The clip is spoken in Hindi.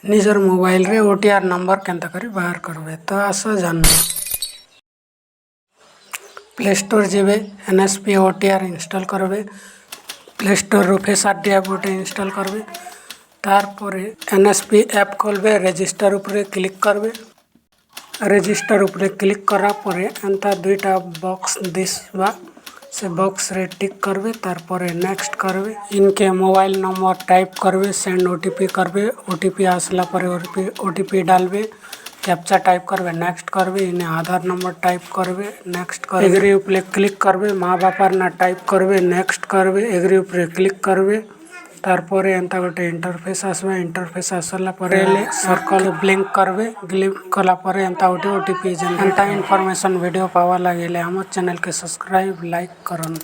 निजर मोबाइल रे ओटीआर नंबर केंता करी बाहर करबे तो आस जान प्ले स्टोर जेबे एनएसपी ओटीआर इंस्टॉल करबे प्ले स्टोर रु फेसआरडी ऐप गोटे इंस्टॉल करबे तार परे एनएसपी ऐप खोलबे रजिस्टर उपरे क्लिक करबे रजिस्टर उपरे क्लिक करा परे एंता दुईटा बॉक्स दिसबा से बॉक्स रे टिक करबे तार परे नेक्स्ट करबे इनके मोबाइल नंबर टाइप करबे सेंड ओटीपी करबे ओटीपी आसला परे ओटीपी डालबे कैप्चा टाइप करबे नेक्स्ट करबे इन्हें आधार नंबर टाइप करबे नेक्स्ट करबे एग्री उपरे क्लिक करबे माँ बापार ना टाइप करबे नेक्स्ट करबे एग्री उपरे क्लिक करबे तार परे एंता गोटे इंटरफेस आसबे इंटरफेस आसला परे सर्कल ब्लिंक करबे ब्लिंक कला परे एंता गोटे ओटीपी एंता इनफॉरमेशन वीडियो पावा लागेले हमर चैनल के सब्सक्राइब लाइक करन।